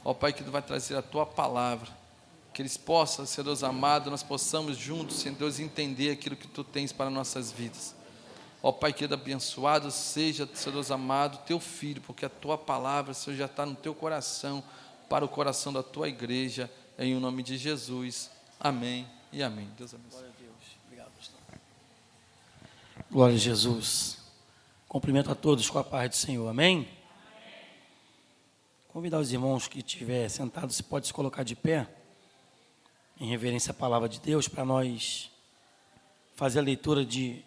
Ó Pai, que Tu vai trazer a Tua palavra, que eles possam, Senhor Deus amado, nós possamos juntos, Senhor Deus, entender aquilo que Tu tens para nossas vidas. Ó Pai querido, abençoado seja, Senhor Deus amado, Teu Filho, porque a Tua palavra, Senhor, já está no Teu coração, para o coração da Tua igreja, em o nome de Jesus. Amém e amém. Deus abençoe. Glória a Deus. Obrigado, pastor. Glória a Jesus. Cumprimento a todos com a paz do Senhor. Amém? Convidar os irmãos que estiver sentados, se pode se colocar de pé, em reverência à palavra de Deus, para nós fazer a leitura de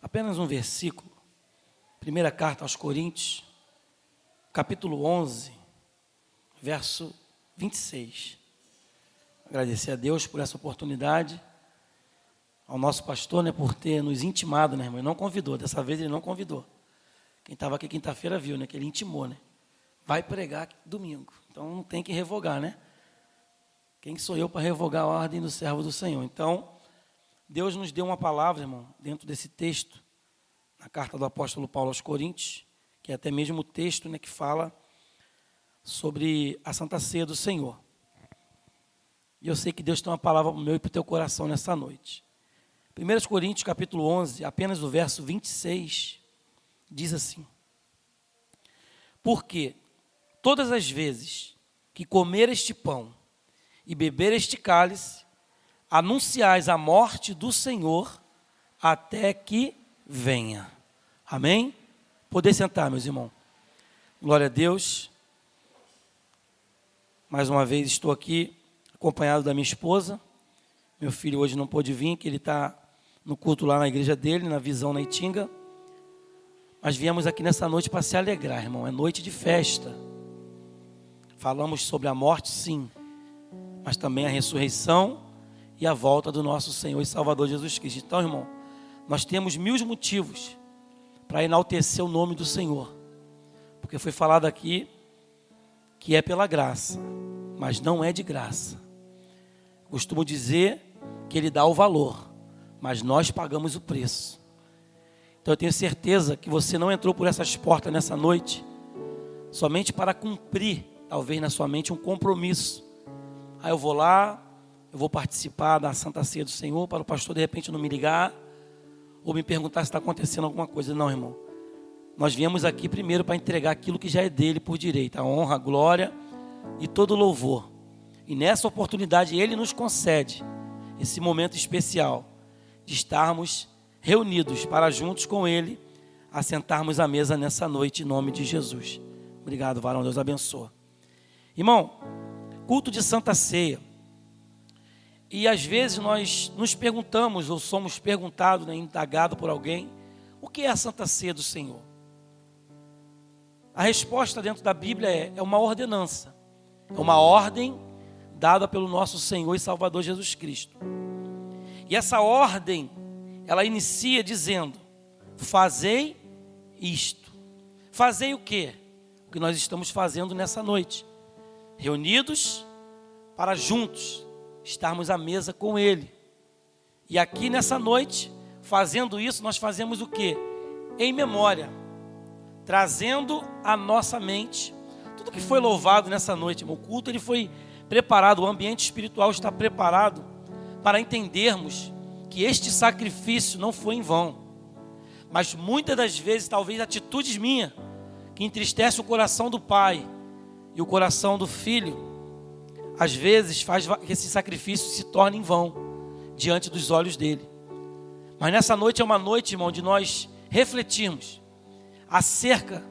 apenas um versículo. Primeira carta aos Coríntios, capítulo 11, verso 26. Agradecer a Deus por essa oportunidade, ao nosso pastor, né, por ter nos intimado, né, irmão? Ele não convidou, dessa vez ele não convidou. Quem estava aqui quinta-feira viu, né, que ele intimou, né? Vai pregar domingo, então não tem que revogar, né? Quem sou eu para revogar a ordem do servo do Senhor? Então, Deus nos deu uma palavra, irmão, dentro desse texto, na carta do apóstolo Paulo aos Coríntios, que é até mesmo o texto, né, que fala sobre a Santa Ceia do Senhor. E eu sei que Deus tem uma palavra para o meu e para o teu coração nessa noite. 1 Coríntios, capítulo 11, apenas o verso 26, diz assim: porque todas as vezes que comer este pão e beber este cálice, anunciais a morte do Senhor até que venha. Amém? Poder sentar, meus irmãos. Glória a Deus. Mais uma vez estou aqui acompanhado da minha esposa. Meu filho hoje não pôde vir, que ele está no culto lá na igreja dele, na Visão, na Itinga. Mas viemos aqui nessa noite para se alegrar, irmão. É noite de festa. Falamos sobre a morte, sim, mas também a ressurreição e a volta do nosso Senhor e Salvador Jesus Cristo. Então, irmão, nós temos 1000 motivos para enaltecer o nome do Senhor, porque foi falado aqui que é pela graça, mas não é de graça. Costumo dizer que Ele dá o valor, mas nós pagamos o preço. Então eu tenho certeza que você não entrou por essas portas nessa noite somente para cumprir, talvez na sua mente, um compromisso. Eu vou lá, eu vou participar da Santa Ceia do Senhor, para o pastor de repente não me ligar ou me perguntar se está acontecendo alguma coisa. Não, irmão. Nós viemos aqui primeiro para entregar aquilo que já é dele por direito, a honra, a glória e todo o louvor. E nessa oportunidade Ele nos concede esse momento especial de estarmos reunidos para juntos com Ele assentarmos à mesa nessa noite em nome de Jesus. Obrigado, varão, Deus abençoe. Irmão, culto de Santa Ceia. E às vezes nós nos perguntamos, ou somos perguntados, né, indagado por alguém, o que é a Santa Ceia do Senhor? A resposta dentro da Bíblia é uma ordenança. É uma ordem dada pelo nosso Senhor e Salvador Jesus Cristo. E essa ordem, ela inicia dizendo: fazei isto. Fazei o quê? O que nós estamos fazendo nessa noite. Reunidos para juntos estarmos à mesa com Ele. E aqui nessa noite, fazendo isso, nós fazemos o quê? Em memória, trazendo à nossa mente tudo que foi louvado nessa noite. O culto ele foi preparado, o ambiente espiritual está preparado para entendermos que este sacrifício não foi em vão. Mas muitas das vezes, talvez atitudes minhas, que entristece o coração do pai e o coração do filho, às vezes faz que esse sacrifício se torne em vão diante dos olhos dele. Mas nessa noite é uma noite, irmão, de nós refletirmos acerca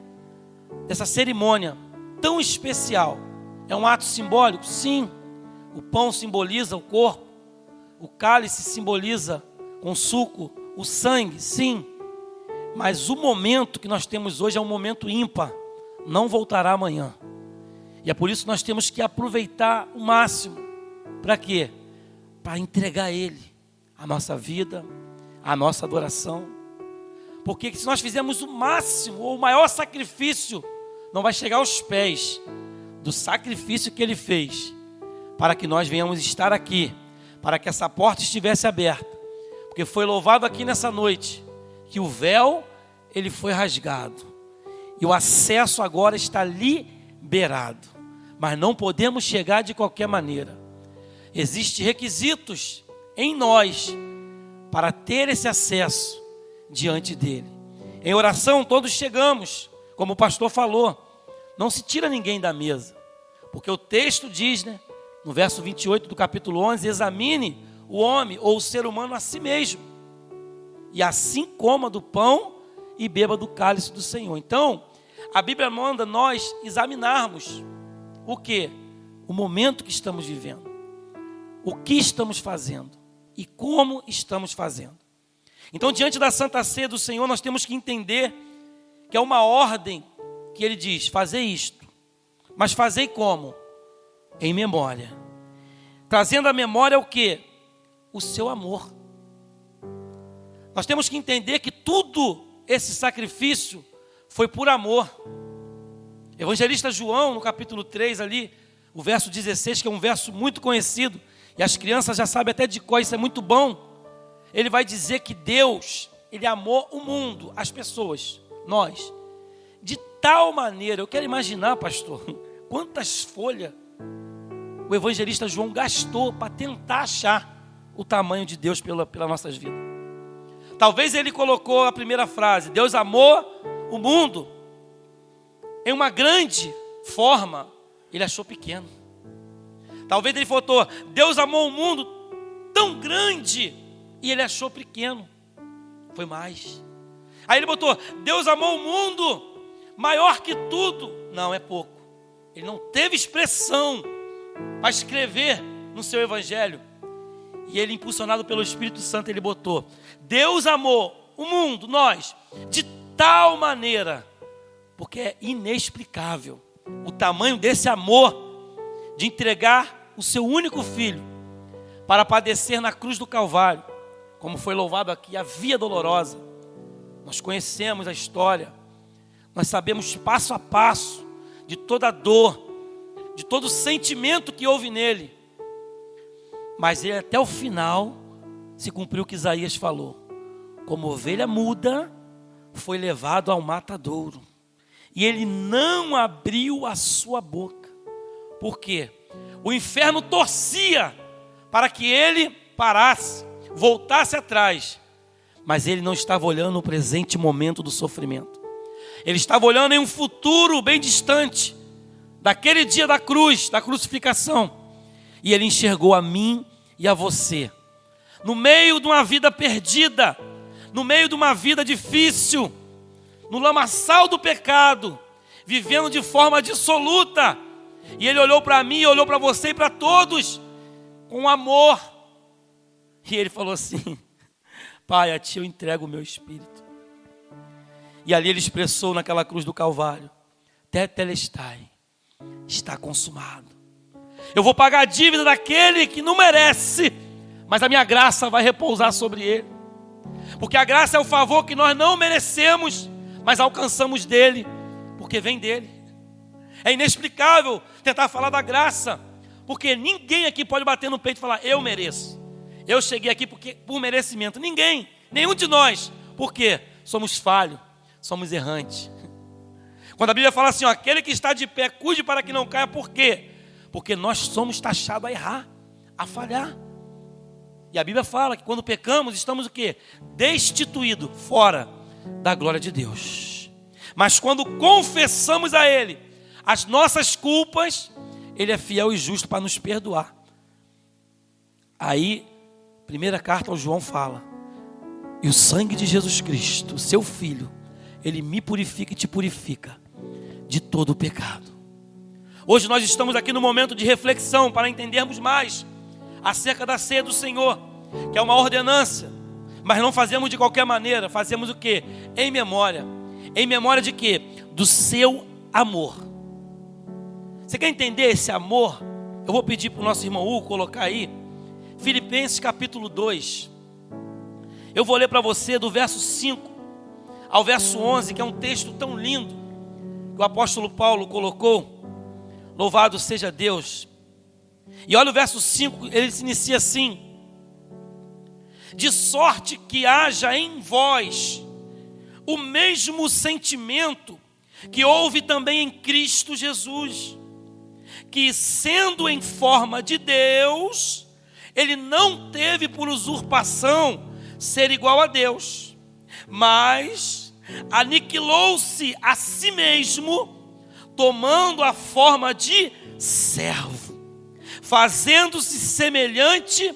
dessa cerimônia tão especial. É um ato simbólico? Sim. O pão simboliza o corpo, o cálice simboliza com suco o sangue? Sim. Mas o momento que nós temos hoje é um momento ímpar, não voltará amanhã. E é por isso que nós temos que aproveitar o máximo. Para quê? Para entregar a Ele a nossa vida, a nossa adoração. Porque se nós fizermos o máximo, ou o maior sacrifício, não vai chegar aos pés do sacrifício que Ele fez, para que nós venhamos estar aqui, para que essa porta estivesse aberta. Porque foi louvado aqui nessa noite, que o véu, ele foi rasgado. E o acesso agora está beirado. Mas não podemos chegar de qualquer maneira. Existem requisitos em nós para ter esse acesso diante dele. Em oração todos chegamos, como o pastor falou, não se tira ninguém da mesa, porque o texto diz, no verso 28 do capítulo 11, examine o homem ou o ser humano a si mesmo, e assim coma do pão e beba do cálice do Senhor. Então, a Bíblia manda nós examinarmos o que? O momento que estamos vivendo, o que estamos fazendo e como estamos fazendo. Então, diante da Santa Ceia do Senhor, nós temos que entender que é uma ordem que ele diz, fazei isto, mas fazei como? Em memória. Trazendo à memória o que? O seu amor. Nós temos que entender que tudo esse sacrifício foi por amor. Evangelista João, no capítulo 3 ali, o verso 16, que é um verso muito conhecido, e as crianças já sabem até de cor, isso é muito bom. Ele vai dizer que Deus, ele amou o mundo, as pessoas, nós, de tal maneira, eu quero imaginar, pastor, quantas folhas o evangelista João gastou para tentar achar o tamanho de Deus pelas nossas vidas. Talvez ele colocou a primeira frase, Deus amou o mundo, em uma grande forma, ele achou pequeno. Talvez ele botou, Deus amou o mundo tão grande, e ele achou pequeno. Foi mais. Aí ele botou, Deus amou o mundo maior que tudo. Não, é pouco. Ele não teve expressão para escrever no seu evangelho. E ele, impulsionado pelo Espírito Santo, ele botou, Deus amou o mundo, nós, de tal maneira, porque é inexplicável o tamanho desse amor, de entregar o seu único filho para padecer na cruz do Calvário, como foi louvado aqui, a via dolorosa. Nós conhecemos a história, nós sabemos passo a passo de toda a dor, de todo o sentimento que houve nele. Mas ele até o final se cumpriu o que Isaías falou. Como ovelha muda, foi levado ao matadouro. E ele não abriu a sua boca. Por quê? O inferno torcia para que ele parasse, voltasse atrás. Mas ele não estava olhando no presente momento do sofrimento. Ele estava olhando em um futuro bem distante, daquele dia da cruz, da crucificação. E ele enxergou a mim e a você, no meio de uma vida perdida, no meio de uma vida difícil, no lamaçal do pecado, vivendo de forma dissoluta. E ele olhou para mim, olhou para você e para todos, com amor. E ele falou assim, Pai, a ti eu entrego o meu espírito. E ali ele expressou naquela cruz do Calvário, Tetelestai, está consumado. Eu vou pagar a dívida daquele que não merece, mas a minha graça vai repousar sobre ele. Porque a graça é o favor que nós não merecemos, mas alcançamos dele, porque vem dele. É inexplicável tentar falar da graça, porque ninguém aqui pode bater no peito e falar, eu mereço. Eu cheguei aqui por merecimento. Ninguém, nenhum de nós. Por quê? Somos falhos, somos errantes. Quando a Bíblia fala assim, aquele que está de pé, cuide para que não caia, por quê? Porque nós somos taxados a errar, a falhar. E a Bíblia fala que quando pecamos, estamos o quê? Destituídos, fora da glória de Deus. Mas quando confessamos a Ele as nossas culpas, Ele é fiel e justo para nos perdoar. Aí, primeira carta ao João fala, e o sangue de Jesus Cristo, seu Filho, Ele me purifica e te purifica de todo o pecado. Hoje nós estamos aqui no momento de reflexão para entendermos mais acerca da ceia do Senhor, que é uma ordenança, mas não fazemos de qualquer maneira, fazemos o quê? Em memória. Em memória de quê? Do seu amor. Você quer entender esse amor? Eu vou pedir para o nosso irmão Hugo colocar aí, Filipenses capítulo 2. Eu vou ler para você do verso 5 ao verso 11, que é um texto tão lindo, que o apóstolo Paulo colocou. Louvado seja Deus. E olha o verso 5, ele se inicia assim: de sorte que haja em vós o mesmo sentimento que houve também em Cristo Jesus, que sendo em forma de Deus, ele não teve por usurpação ser igual a Deus, mas aniquilou-se a si mesmo, tomando a forma de servo, fazendo-se semelhante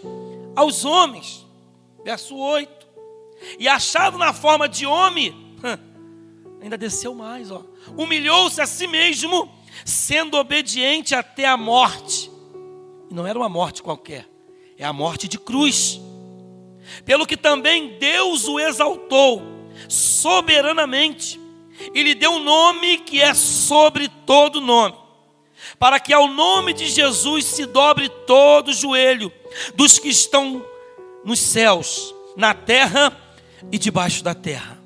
aos homens. Verso 8. E achado na forma de homem, ainda desceu mais, humilhou-se a si mesmo, sendo obediente até a morte. E não era uma morte qualquer, é a morte de cruz. Pelo que também Deus o exaltou soberanamente e lhe deu um nome que é sobre todo nome, para que ao nome de Jesus se dobre todo o joelho dos que estão nos céus, na terra e debaixo da terra.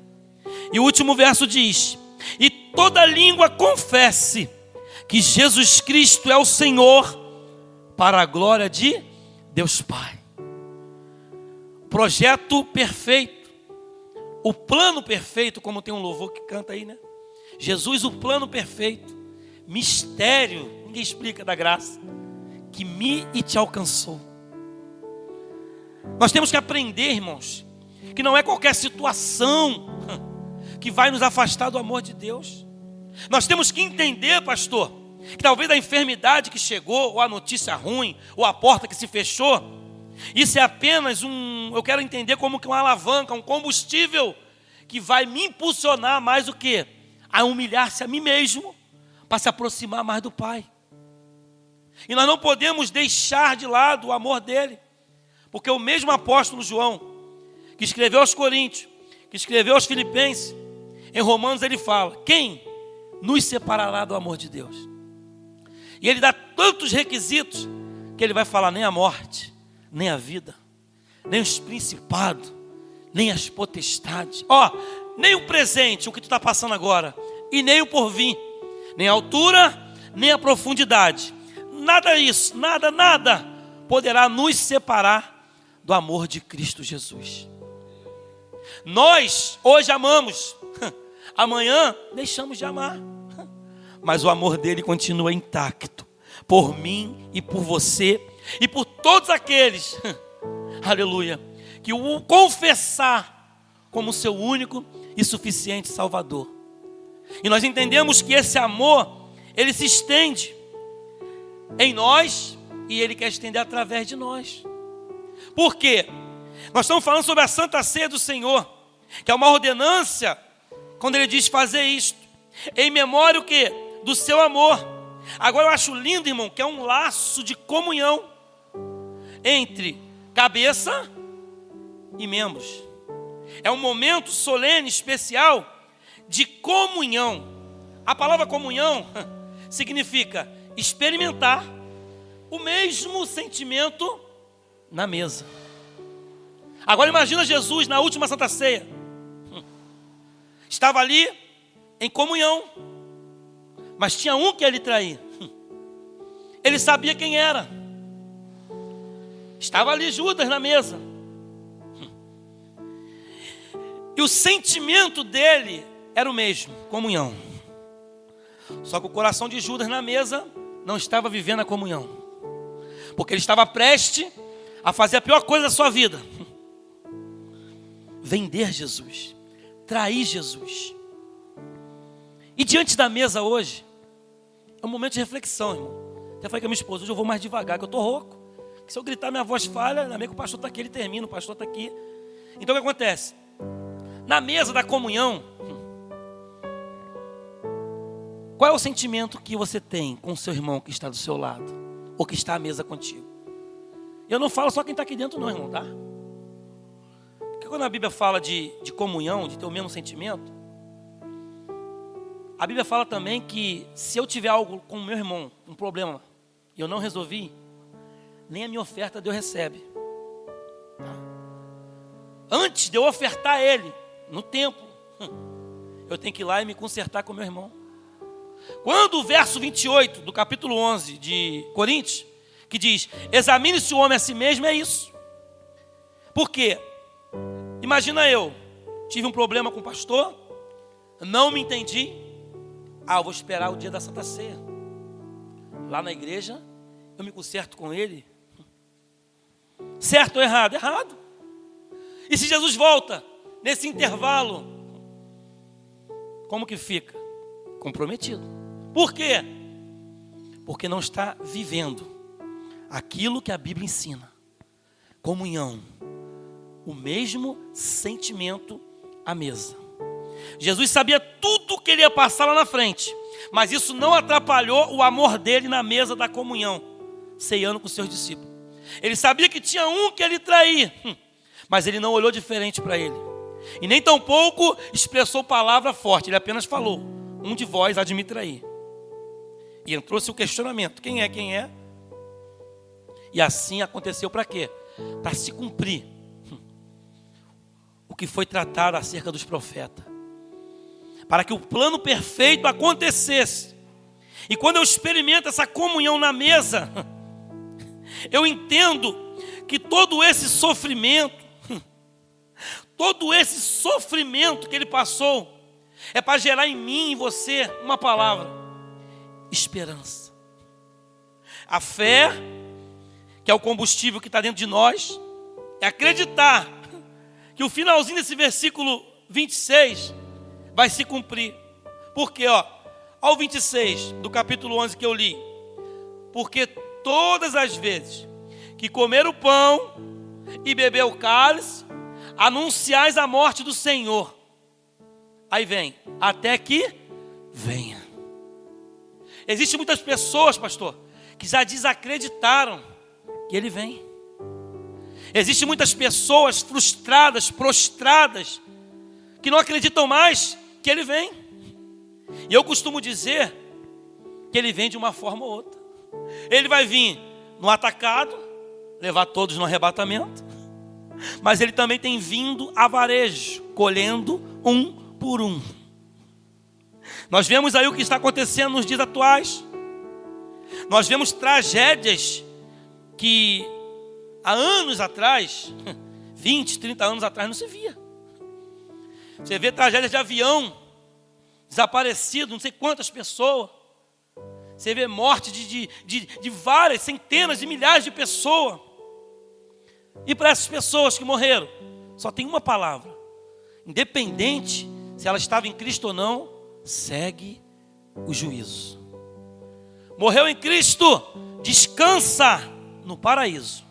E o último verso diz: e toda língua confesse que Jesus Cristo é o Senhor, para a glória de Deus Pai. Projeto perfeito, o plano perfeito, como tem um louvor que canta aí, né? Jesus, o plano perfeito, mistério, ninguém explica, da graça, que me e te alcançou. Nós temos que aprender, irmãos, que não é qualquer situação que vai nos afastar do amor de Deus. Nós temos que entender, pastor, que talvez a enfermidade que chegou, ou a notícia ruim, ou a porta que se fechou, isso é apenas eu quero entender como que uma alavanca, um combustível que vai me impulsionar mais o quê? A humilhar-se a mim mesmo, para se aproximar mais do Pai. E nós não podemos deixar de lado o amor dele, porque o mesmo apóstolo João, que escreveu aos Coríntios, que escreveu aos Filipenses, em Romanos ele fala: quem nos separará do amor de Deus? E ele dá tantos requisitos, que ele vai falar: nem a morte, nem a vida, nem os principados, nem as potestades, nem o presente, o que tu está passando agora, e nem o porvir, nem a altura, nem a profundidade, nada disso, nada poderá nos separar do amor de Cristo Jesus. Nós hoje amamos, amanhã deixamos de amar, mas o amor dele continua intacto, por mim e por você, e por todos aqueles, aleluia, que o confessar como seu único e suficiente Salvador. E nós entendemos que esse amor, ele se estende em nós, e ele quer estender através de nós. Por quê? Nós estamos falando sobre a Santa Ceia do Senhor, que é uma ordenância, quando ele diz fazer isto, em memória o quê? Do seu amor. Agora eu acho lindo, irmão, que é um laço de comunhão entre cabeça e membros. É um momento solene, especial, de comunhão. A palavra comunhão significa experimentar o mesmo sentimento na mesa. Agora imagina Jesus na última Santa Ceia. Estava ali em comunhão, mas tinha um que ele traía. Ele sabia quem era. Estava ali Judas na mesa. E o sentimento dele era o mesmo, comunhão. Só que o coração de Judas na mesa não estava vivendo a comunhão, porque ele estava prestes a fazer a pior coisa da sua vida: vender Jesus, trair Jesus. E diante da mesa hoje, é um momento de reflexão, irmão. Até falei com a minha esposa: hoje eu vou mais devagar, que eu estou rouco. Que se eu gritar minha voz falha, ainda bem que o pastor está aqui, ele termina, o pastor está aqui. Então o que acontece? Na mesa da comunhão, qual é o sentimento que você tem com o seu irmão que está do seu lado, ou que está à mesa contigo? Eu não falo só quem está aqui dentro não, irmão, tá? Porque quando a Bíblia fala de comunhão, de ter o mesmo sentimento, a Bíblia fala também que se eu tiver algo com o meu irmão, um problema, e eu não resolvi, nem a minha oferta Deus recebe. Tá? Antes de eu ofertar a Ele, no templo, eu tenho que ir lá e me consertar com o meu irmão. Quando o verso 28 do capítulo 11 de Coríntios, que diz: examine-se o homem a si mesmo, é isso. Por quê? Imagina eu, tive um problema com o pastor, não me entendi, eu vou esperar o dia da Santa Ceia. Lá na igreja, eu me conserto com ele. Certo ou errado? Errado. E se Jesus volta nesse intervalo, como que fica? Comprometido. Por quê? Porque não está vivendo aquilo que a Bíblia ensina. Comunhão. O mesmo sentimento à mesa. Jesus sabia tudo o que ele ia passar lá na frente, mas isso não atrapalhou o amor dele na mesa da comunhão, ceando com os seus discípulos. Ele sabia que tinha um que ele trair, mas ele não olhou diferente para ele. E nem tampouco expressou palavra forte, ele apenas falou: um de vós há de me trair. E entrou-se o questionamento: quem é, quem é? E assim aconteceu para quê? Para se cumprir o que foi tratado acerca dos profetas. Para que o plano perfeito acontecesse. E quando eu experimento essa comunhão na mesa, eu entendo que todo esse sofrimento que ele passou, é para gerar em mim e você uma palavra: esperança. A fé, que é o combustível que está dentro de nós, é acreditar que o finalzinho desse versículo 26 vai se cumprir. Porque, ao 26 do capítulo 11 que eu li: porque todas as vezes que comer o pão e beber o cálice, anunciais a morte do Senhor. Aí vem: até que venha. Existem muitas pessoas, pastor, que já desacreditaram que ele vem. Existem muitas pessoas frustradas, prostradas, que não acreditam mais que ele vem. E eu costumo dizer que ele vem de uma forma ou outra. Ele vai vir no atacado, levar todos no arrebatamento, mas ele também tem vindo a varejo, colhendo um por um. Nós vemos aí o que está acontecendo nos dias atuais. Nós vemos tragédias que há anos atrás, 20, 30 anos atrás, não se via. Você vê tragédias de avião, desaparecido, não sei quantas pessoas. Você vê morte de várias, centenas de milhares de pessoas. E para essas pessoas que morreram, só tem uma palavra: independente se ela estava em Cristo ou não, segue o juízo. Morreu em Cristo, descansa no paraíso.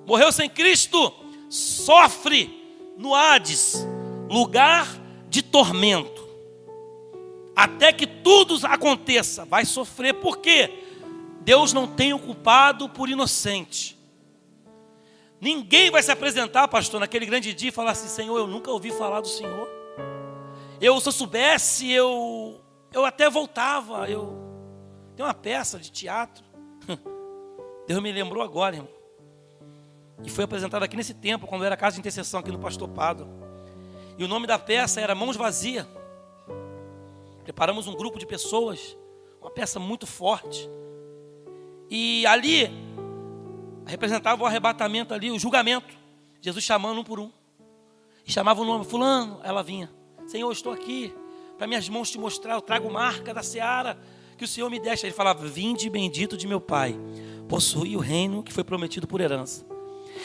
Morreu sem Cristo, sofre no Hades, lugar de tormento. Até que tudo aconteça, vai sofrer. Por quê? Deus não tem o culpado por inocente. Ninguém vai se apresentar, pastor, naquele grande dia e falar assim: Senhor, eu nunca ouvi falar do Senhor. Se eu soubesse, eu até voltava. Tem uma peça de teatro. Deus me lembrou agora, irmão. E foi apresentada aqui nesse tempo, quando era casa de intercessão aqui no Pastor Pado. E o nome da peça era Mãos Vazias. Preparamos um grupo de pessoas, uma peça muito forte. E ali representava o arrebatamento ali, o julgamento. Jesus chamando um por um. E chamava o nome: fulano, ela vinha: Senhor, eu estou aqui para minhas mãos te mostrar, eu trago marca da seara que o Senhor me deixa. Ele falava: vinde bendito de meu Pai, possui o reino que foi prometido por herança.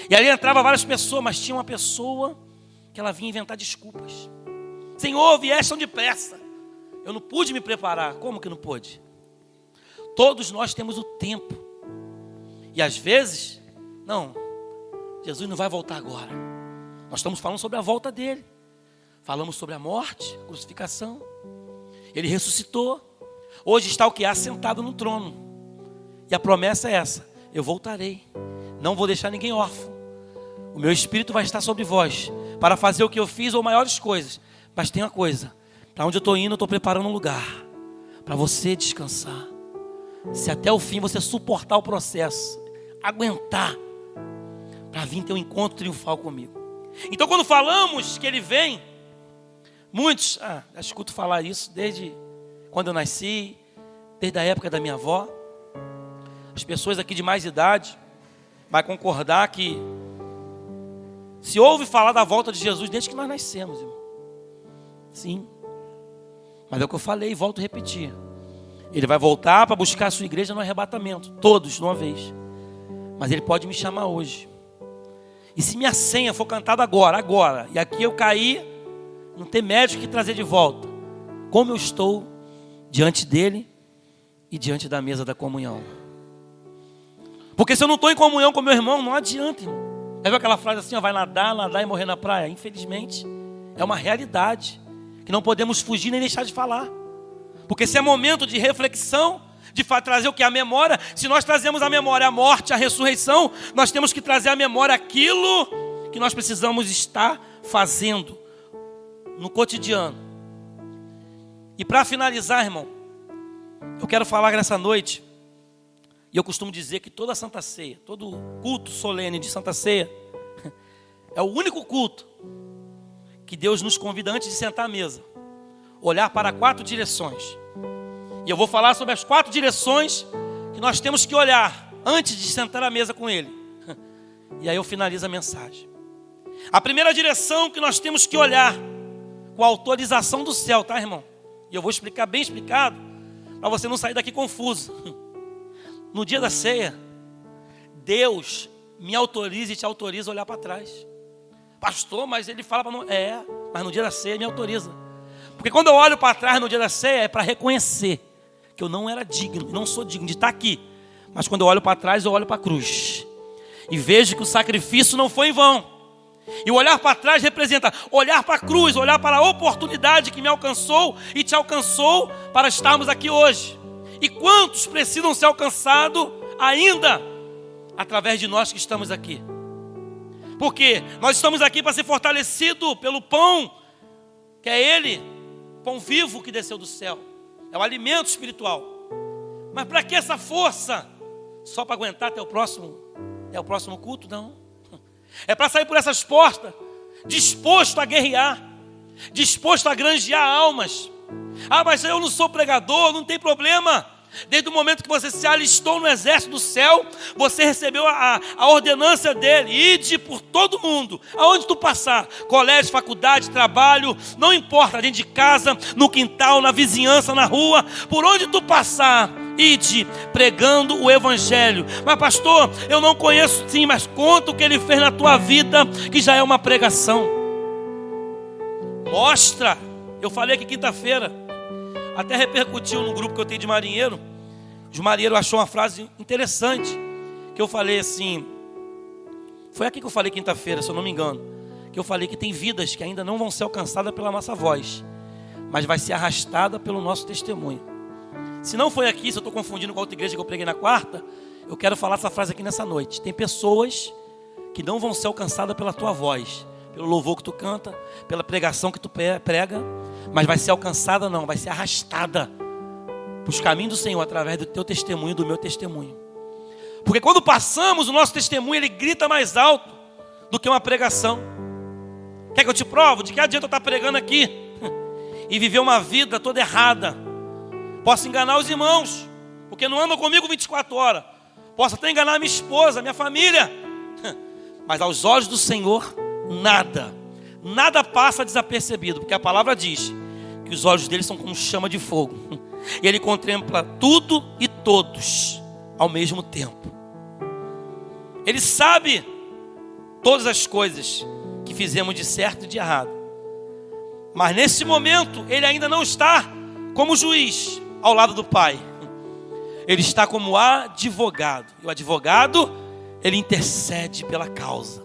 E ali entrava várias pessoas, mas tinha uma pessoa que ela vinha inventar desculpas. Senhor, vieste tão depressa, eu não pude me preparar. Como que não pôde? Todos nós temos o tempo. E às vezes, não, Jesus não vai voltar agora. Nós estamos falando sobre a volta dele. Falamos sobre a morte, a crucificação. Ele ressuscitou. Hoje está o que há sentado no trono. E a promessa é essa: eu voltarei. Não vou deixar ninguém órfão. O meu Espírito vai estar sobre vós, para fazer o que eu fiz ou maiores coisas. Mas tem uma coisa: para onde eu estou indo, eu estou preparando um lugar para você descansar. Se até o fim você suportar o processo, aguentar, para vir ter um encontro triunfal comigo. Então, quando falamos que ele vem, muitos, já escuto falar isso desde quando eu nasci, desde a época da minha avó. As pessoas aqui de mais idade vai concordar que se ouve falar da volta de Jesus desde que nós nascemos, irmão. Sim. Mas é o que eu falei e volto a repetir. Ele vai voltar para buscar a sua igreja no arrebatamento. Todos, de uma vez. Mas ele pode me chamar hoje. E se minha senha for cantada agora, e aqui eu cair, não ter médico que trazer de volta, como eu estou diante dele e diante da mesa da comunhão. Porque se eu não estou em comunhão com meu irmão, não adianta, irmão. Já viu aquela frase assim, ó, vai nadar e morrer na praia? Infelizmente, é uma realidade que não podemos fugir nem deixar de falar. Porque se é momento de reflexão, de trazer o que? A memória. Se nós trazemos a memória a morte, a ressurreição, nós temos que trazer à memória aquilo que nós precisamos estar fazendo no cotidiano. E para finalizar, irmão, eu quero falar nessa noite, e eu costumo dizer que toda Santa Ceia, todo culto solene de Santa Ceia, é o único culto que Deus nos convida antes de sentar à mesa, olhar para 4 direções. E eu vou falar sobre as 4 direções que nós temos que olhar antes de sentar à mesa com Ele. E aí eu finalizo a mensagem. A primeira direção que nós temos que olhar, com a autorização do céu, tá, irmão? E eu vou explicar bem explicado, para você não sair daqui confuso. No dia da ceia, Deus me autoriza e te autoriza a olhar para trás. Pastor, mas ele fala para não... mas no dia da ceia me autoriza. Porque quando eu olho para trás no dia da ceia, é para reconhecer que eu não era digno, não sou digno de estar aqui. Mas quando eu olho para trás, eu olho para a cruz. E vejo que o sacrifício não foi em vão. E o olhar para trás representa olhar para a cruz, olhar para a oportunidade que me alcançou e te alcançou para estarmos aqui hoje. E quantos precisam ser alcançados ainda através de nós que estamos aqui? Porque nós estamos aqui para ser fortalecidos pelo pão, que é Ele, pão vivo que desceu do céu. É o alimento espiritual. Mas para que essa força? Só para aguentar até o próximo culto? Não. É para sair por essas portas, disposto a guerrear, disposto a granjear almas. Ah, mas eu não sou pregador, não tem problema. Desde o momento que você se alistou no exército do céu, você recebeu a ordenança dele. Ide por todo mundo, aonde tu passar, colégio, faculdade, trabalho, não importa, dentro de casa, no quintal, na vizinhança, na rua, por onde tu passar, ide pregando o evangelho. Mas pastor, eu não conheço. Sim, mas conta o que ele fez na tua vida, que já é uma pregação. Mostra. Eu falei aqui quinta-feira, até repercutiu no grupo que eu tenho de marinheiro. Os marinheiros achou uma frase interessante, que eu falei assim, foi aqui que eu falei quinta-feira, se eu não me engano, que eu falei que tem vidas que ainda não vão ser alcançadas pela nossa voz, mas vai ser arrastada pelo nosso testemunho. Se não foi aqui, se eu estou confundindo com a outra igreja que eu preguei na quarta, eu quero falar essa frase aqui nessa noite. Tem pessoas que não vão ser alcançadas pela tua voz, pelo louvor que tu canta, pela pregação que tu prega, mas vai ser alcançada não, vai ser arrastada para os caminhos do Senhor através do teu testemunho, do meu testemunho. Porque quando passamos, o nosso testemunho ele grita mais alto do que uma pregação. Quer que eu te provo? De que adianta eu estar pregando aqui e viver uma vida toda errada? Posso enganar os irmãos, porque não andam comigo 24 horas. Posso até enganar minha esposa, minha família. Mas aos olhos do Senhor, nada passa desapercebido, porque a palavra diz que os olhos dele são como chama de fogo, e ele contempla tudo e todos ao mesmo tempo. Ele sabe todas as coisas que fizemos de certo e de errado, mas nesse momento ele ainda não está como juiz ao lado do Pai. Ele está como advogado, e o advogado ele intercede pela causa.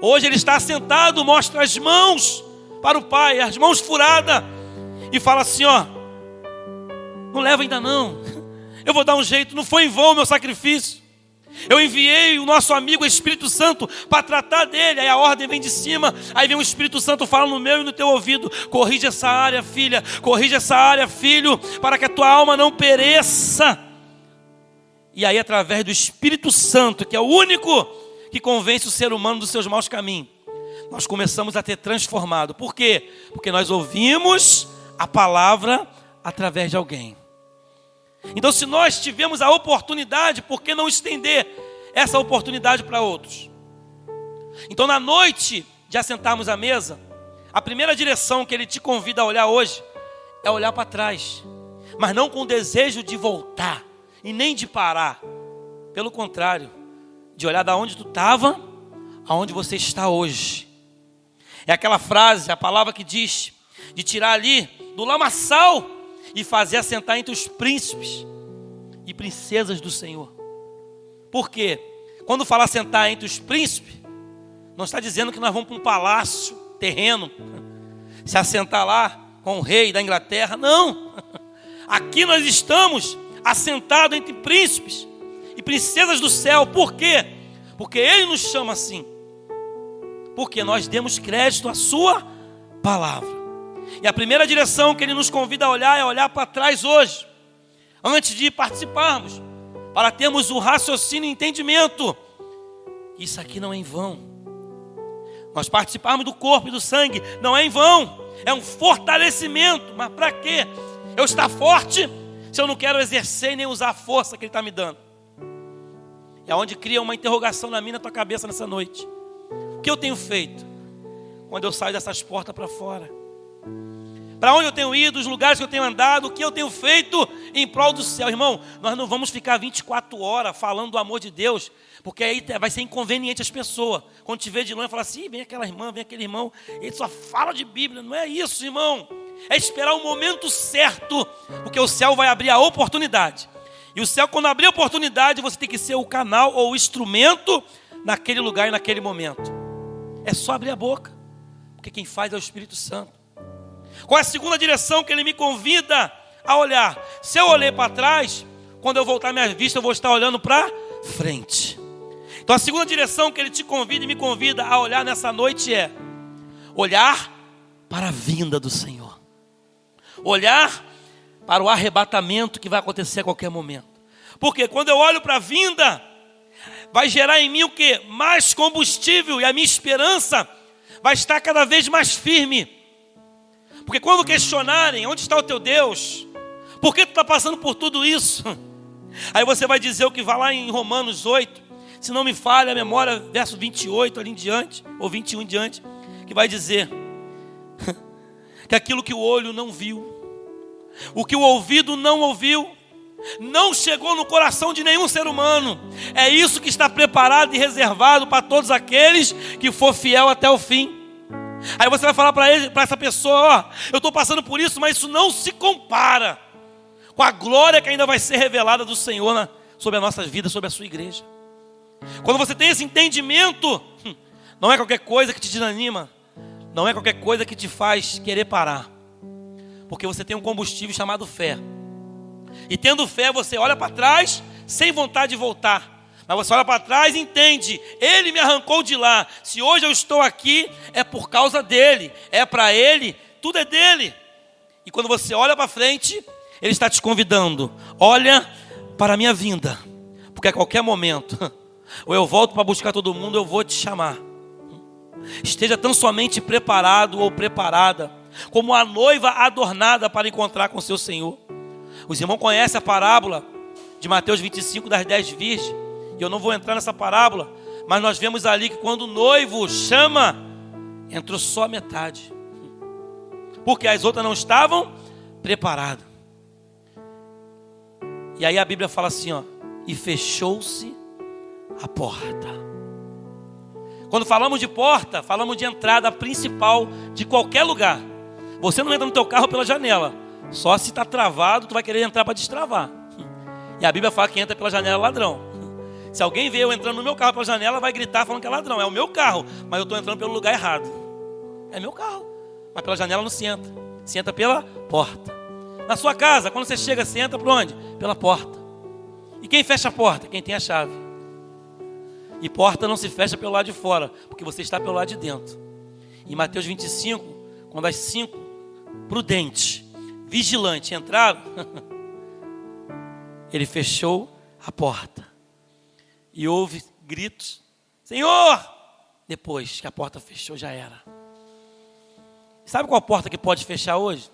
Hoje ele está sentado, mostra as mãos para o Pai, as mãos furadas, e fala assim, ó, não leva ainda não, eu vou dar um jeito, não foi em vão o meu sacrifício. Eu enviei o nosso amigo Espírito Santo para tratar dele. Aí a ordem vem de cima, aí vem o Espírito Santo fala no meu e no teu ouvido, corrige essa área, filha, corrige essa área, filho, para que a tua alma não pereça. E aí através do Espírito Santo, que é o único que convence o ser humano dos seus maus caminhos, nós começamos a ter transformado. Por quê? Porque nós ouvimos a palavra através de alguém. Então, se nós tivemos a oportunidade, por que não estender essa oportunidade para outros? Então, na noite de assentarmos à mesa, a primeira direção que ele te convida a olhar hoje é olhar para trás, mas não com o desejo de voltar e nem de parar. Pelo contrário, de olhar da onde tu estava, aonde você está hoje. É aquela frase, a palavra que diz, de tirar ali do lamaçal e fazer assentar entre os príncipes e princesas do Senhor. Por quê? Quando fala assentar entre os príncipes, não está dizendo que nós vamos para um palácio terreno, se assentar lá com o rei da Inglaterra, não. Aqui nós estamos assentados entre príncipes e princesas do céu. Por quê? Porque Ele nos chama assim. Porque nós demos crédito à sua palavra. E a primeira direção que Ele nos convida a olhar é olhar para trás hoje, antes de participarmos, para termos o raciocínio e entendimento. Isso aqui não é em vão. Nós participarmos do corpo e do sangue não é em vão. É um fortalecimento. Mas para quê? Eu estar forte se eu não quero exercer e nem usar a força que Ele está me dando. É onde cria uma interrogação na minha e na tua cabeça nessa noite. O que eu tenho feito quando eu saio dessas portas para fora? Para onde eu tenho ido, os lugares que eu tenho andado, o que eu tenho feito em prol do céu? Irmão, nós não vamos ficar 24 horas falando do amor de Deus, porque aí vai ser inconveniente às pessoas. Quando te vê de longe, fala assim, vem aquela irmã, vem aquele irmão, ele só fala de Bíblia. Não é isso, irmão. É esperar o momento certo, porque o céu vai abrir a oportunidade. E o céu, quando abrir a oportunidade, você tem que ser o canal ou o instrumento naquele lugar e naquele momento. É só abrir a boca, porque quem faz é o Espírito Santo. Qual é a segunda direção que Ele me convida a olhar? Se eu olhei para trás, quando eu voltar minha vista, eu vou estar olhando para frente. Então a segunda direção que Ele te convida e me convida a olhar nessa noite é olhar para a vinda do Senhor. Olhar para o arrebatamento que vai acontecer a qualquer momento. Porque quando eu olho para a vinda, vai gerar em mim o quê? Mais combustível, e a minha esperança vai estar cada vez mais firme. Porque quando questionarem, onde está o teu Deus? Por que tu está passando por tudo isso? Aí você vai dizer o que vai lá em Romanos 8, se não me falha a memória, verso 28 ali em diante, ou 21 em diante, que vai dizer que aquilo que o olho não viu, o que o ouvido não ouviu, não chegou no coração de nenhum ser humano. É isso que está preparado e reservado para todos aqueles que for fiel até o fim. Aí você vai falar para essa pessoa, ó, eu estou passando por isso, mas isso não se compara com a glória que ainda vai ser revelada do Senhor sobre as nossas vidas, sobre a sua igreja. Quando você tem esse entendimento, não é qualquer coisa que te desanima, não é qualquer coisa que te faz querer parar, porque você tem um combustível chamado fé. E tendo fé, você olha para trás sem vontade de voltar. Mas você olha para trás e entende, Ele me arrancou de lá. Se hoje eu estou aqui, é por causa dEle, é para Ele, tudo é dEle. E quando você olha para frente, Ele está te convidando, olha para a minha vinda, porque a qualquer momento, ou eu volto para buscar todo mundo, eu vou te chamar. Esteja tão somente preparado ou preparada, como a noiva adornada para encontrar com seu Senhor. Os irmãos conhecem a parábola de Mateus 25 das 10 virgens. E eu não vou entrar nessa parábola, mas nós vemos ali que quando o noivo chama, entrou só metade, porque as outras não estavam preparadas. E aí a Bíblia fala assim, ó, e fechou-se a porta. Quando falamos de porta, falamos de entrada principal de qualquer lugar. Você não entra no teu carro pela janela, só se está travado, tu vai querer entrar para destravar. E a Bíblia fala que entra pela janela ladrão. Se alguém vê eu entrando no meu carro pela janela, vai gritar falando que é ladrão. É o meu carro, mas eu estou entrando pelo lugar errado. É meu carro, mas pela janela não se entra. Se entra pela porta. Na sua casa, quando você chega, você entra por onde? Pela porta. E quem fecha a porta? Quem tem a chave. E porta não se fecha pelo lado de fora, porque você está pelo lado de dentro. Em Mateus 25, quando as 5 prudentes, vigilantes entraram, Ele fechou a porta. E houve gritos, Senhor! Depois que a porta fechou, já era. Sabe qual porta que pode fechar hoje?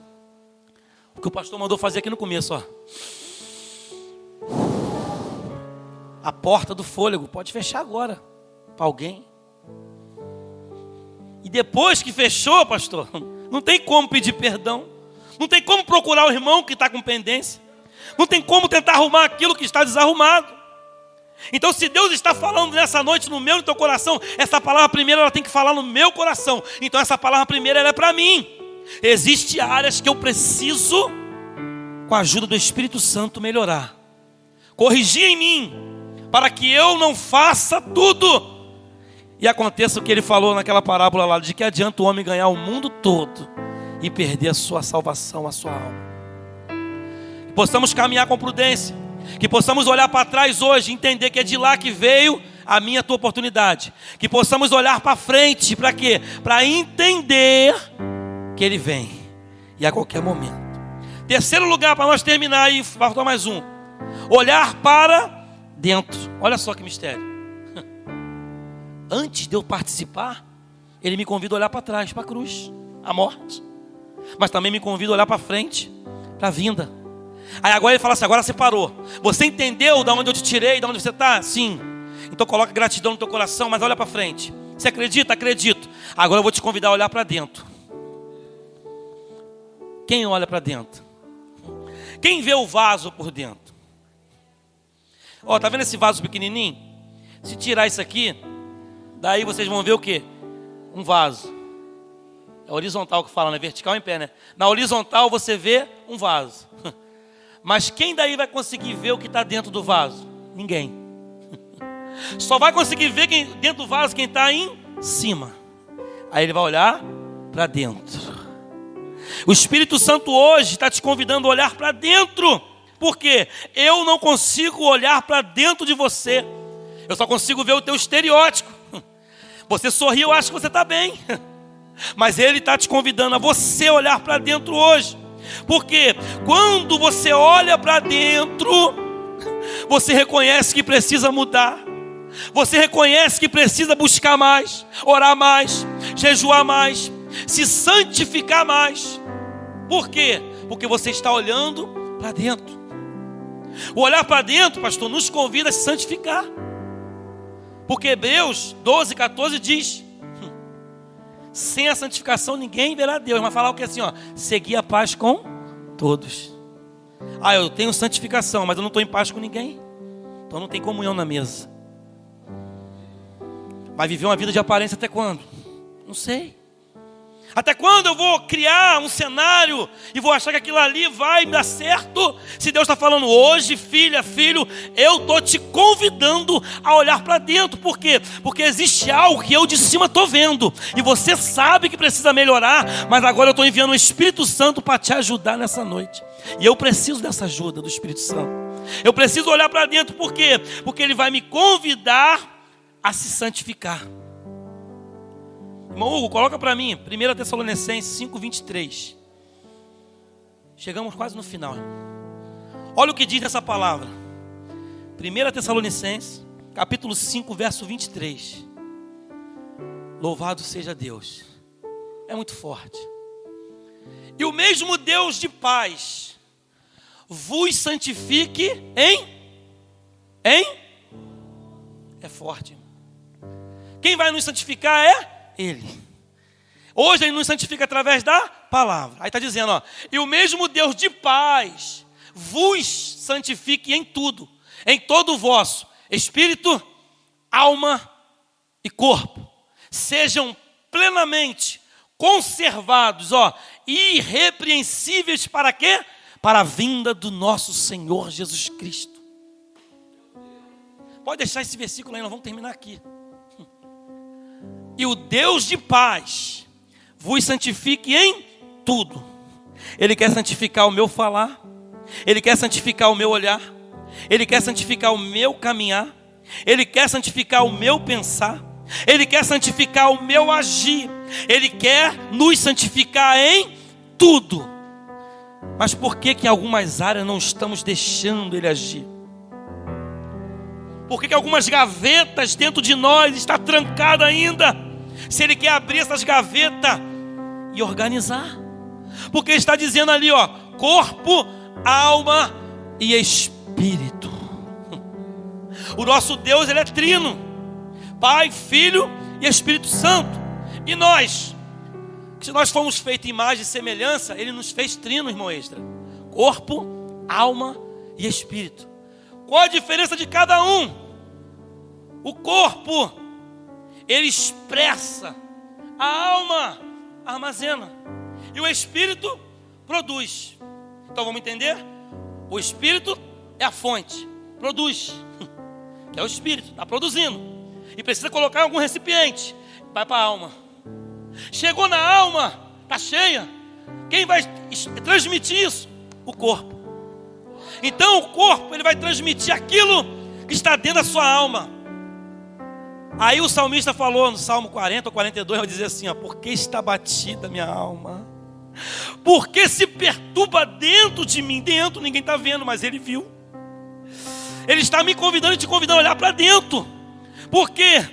O que o pastor mandou fazer aqui no começo, ó. A porta do fôlego pode fechar agora, para alguém. E depois que fechou, pastor, não tem como pedir perdão. Não tem como procurar o irmão que está com pendência. Não tem como tentar arrumar aquilo que está desarrumado. Então, se Deus está falando nessa noite no meu e no teu coração, essa palavra primeira ela tem que falar no meu coração. Então, essa palavra primeira ela é para mim. Existem áreas que eu preciso, com a ajuda do Espírito Santo, melhorar. Corrigir em mim, para que eu não faça tudo. E aconteça o que ele falou naquela parábola lá, de que adianta o homem ganhar o mundo todo e perder a sua salvação, a sua alma. Que possamos caminhar com prudência, que possamos olhar para trás hoje e entender que é de lá que veio a minha, a tua oportunidade. Que possamos olhar para frente, para quê? Para entender que ele vem, e a qualquer momento. Terceiro lugar, para nós terminar, e falta mais um: olhar para dentro. Olha só que mistério. Antes de eu participar, ele me convida a olhar para trás, para a cruz, a morte. Mas também me convida a olhar para frente, para a vinda. Aí agora ele fala assim: agora você parou. Você entendeu de onde eu te tirei, de onde você está? Sim. Então coloca gratidão no teu coração, mas olha para frente. Você acredita? Acredito. Agora eu vou te convidar a olhar para dentro. Quem olha para dentro? Quem vê o vaso por dentro? Ó, tá vendo esse vaso pequenininho? Se tirar isso aqui, daí vocês vão ver o quê? Um vaso. É horizontal que fala, né? Vertical em pé, né? Na horizontal você vê um vaso. Mas quem daí vai conseguir ver o que está dentro do vaso? Ninguém. Só vai conseguir ver dentro do vaso quem está em cima. Aí ele vai olhar para dentro. O Espírito Santo hoje está te convidando a olhar para dentro. Por quê? Eu não consigo olhar para dentro de você. Eu só consigo ver o teu estereótipo. Você sorri, eu acho que você está bem. Mas ele está te convidando a você olhar para dentro hoje. Porque quando você olha para dentro, você reconhece que precisa mudar. Você reconhece que precisa buscar mais, orar mais, jejuar mais, se santificar mais. Por quê? Porque você está olhando para dentro. O olhar para dentro, pastor, nos convida a se santificar. Porque Hebreus 12, 14 diz: sem a santificação ninguém verá Deus. Mas falar o que assim, ó: seguir a paz com todos. Ah, eu tenho santificação, mas eu não estou em paz com ninguém. Então não tem comunhão na mesa. Vai viver uma vida de aparência até quando? Não sei. Até quando eu vou criar um cenário e vou achar que aquilo ali vai dar certo? Se Deus está falando hoje, filha, filho, eu estou te convidando a olhar para dentro. Por quê? Porque existe algo que eu de cima estou vendo. E você sabe que precisa melhorar, mas agora eu estou enviando o Espírito Santo para te ajudar nessa noite. E eu preciso dessa ajuda do Espírito Santo. Eu preciso olhar para dentro, por quê? Porque ele vai me convidar a se santificar. Irmão Hugo, coloca para mim 1 Tessalonicenses 5:23. Chegamos quase no final. Olha o que diz essa palavra. 1 Tessalonicenses, capítulo 5, verso 23. Louvado seja Deus. É muito forte. E o mesmo Deus de paz vos santifique em? É forte. Quem vai nos santificar é Ele. Hoje Ele nos santifica através da palavra. Aí está dizendo, ó: e o mesmo Deus de paz vos santifique em tudo, em todo o vosso espírito, alma e corpo. Sejam plenamente conservados, ó, irrepreensíveis para quê? Para a vinda do nosso Senhor Jesus Cristo. Pode deixar esse versículo aí, nós vamos terminar aqui. E o Deus de paz vos santifique em tudo. Ele quer santificar o meu falar. Ele quer santificar o meu olhar. Ele quer santificar o meu caminhar. Ele quer santificar o meu pensar. Ele quer santificar o meu agir. Ele quer nos santificar em tudo. Mas por que em algumas áreas não estamos deixando Ele agir? Por que algumas gavetas dentro de nós estão trancadas ainda? Se Ele quer abrir essas gavetas e organizar. Porque Ele está dizendo ali, ó: corpo, alma e espírito. O nosso Deus, Ele é trino: Pai, Filho e Espírito Santo. E nós que se nós fomos feitos em imagem e semelhança, Ele nos fez trino, irmão Extra. Corpo, alma e espírito. Qual a diferença de cada um? O corpo, ele expressa. A alma armazena. E o espírito produz. Então vamos entender? O espírito é a fonte. Produz. Que é o espírito, está produzindo. E precisa colocar em algum recipiente. Vai para a alma. Chegou na alma, está cheia. Quem vai transmitir isso? O corpo. Então o corpo, ele vai transmitir aquilo que está dentro da sua alma. Aí o salmista falou no Salmo 40 ou 42, vai dizer assim, ó, por que está batida minha alma? Por que se perturba dentro de mim? Dentro, ninguém está vendo, mas ele viu. Ele está me convidando e te convidando a olhar para dentro. Porque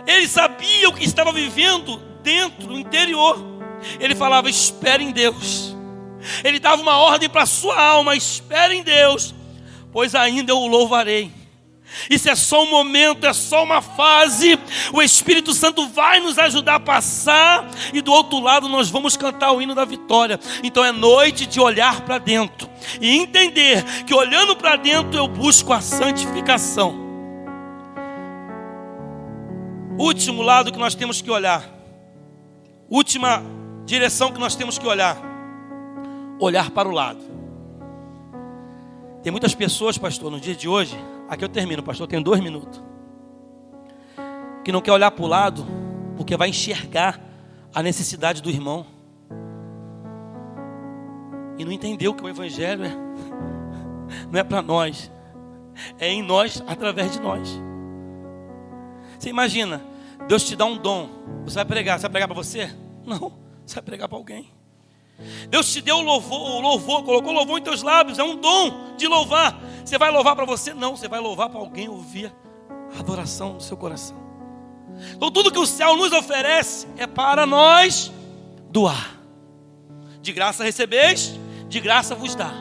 ele sabia o que estava vivendo dentro, no interior. Ele falava, espere em Deus. Ele dava uma ordem para a sua alma, espere em Deus, pois ainda eu o louvarei. Isso é só um momento, é só uma fase. O Espírito Santo vai nos ajudar a passar, e do outro lado nós vamos cantar o hino da vitória. Então é noite de olhar para dentro e entender que olhando para dentro eu busco a santificação. Último lado que nós temos que olhar, última direção que nós temos que olhar para o lado. Tem muitas pessoas, pastor, no dia de hoje, aqui eu termino, pastor, eu tenho 2 minutos, que não quer olhar para o lado, porque vai enxergar a necessidade do irmão, e não entendeu que o evangelho não é para nós, é em nós, através de nós. Você imagina, Deus te dá um dom, você vai pregar para você? Não, você vai pregar para alguém. Deus te deu o louvor, colocou louvor em teus lábios, é um dom de louvar. Você vai louvar para você? Não, você vai louvar para alguém ouvir a adoração do seu coração. Então tudo que o céu nos oferece é para nós doar. De graça recebeis, de graça vos dá.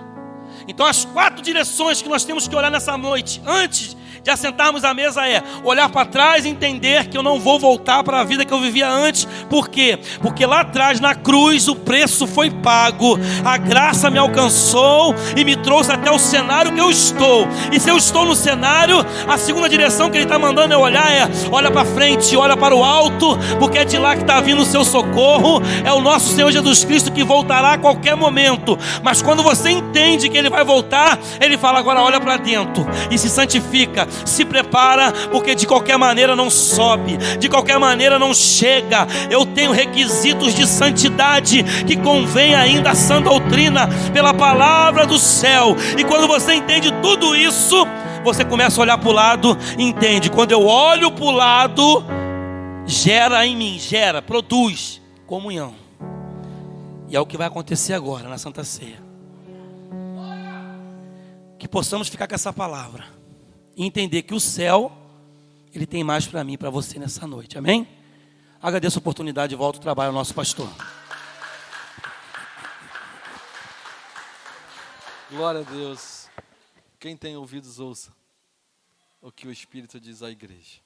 Então as 4 direções que nós temos que olhar nessa noite, antes de assentarmos à mesa, é olhar para trás e entender que eu não vou voltar para a vida que eu vivia antes. Por quê? Porque lá atrás na cruz o preço foi pago, a graça me alcançou e me trouxe até o cenário que eu estou. E se eu estou no cenário, a segunda direção que Ele está mandando eu olhar olha para frente, olha para o alto, porque é de lá que está vindo o seu socorro. É o nosso Senhor Jesus Cristo que voltará a qualquer momento. Mas quando você entende que Ele vai voltar, Ele fala, agora olha para dentro e se santifica, se prepara, porque de qualquer maneira não sobe, de qualquer maneira não chega. Eu tenho requisitos de santidade que convém ainda a sã doutrina pela palavra do céu. E quando você entende tudo isso, você começa a olhar para o lado e entende. Quando eu olho para o lado, gera em mim, produz comunhão. E é o que vai acontecer agora na Santa Ceia. Que possamos ficar com essa palavra e entender que o céu, Ele tem mais para mim e para você nessa noite, amém? Agradeço a oportunidade e volto ao trabalho ao nosso pastor. Glória a Deus. Quem tem ouvidos, ouça o que o Espírito diz à igreja.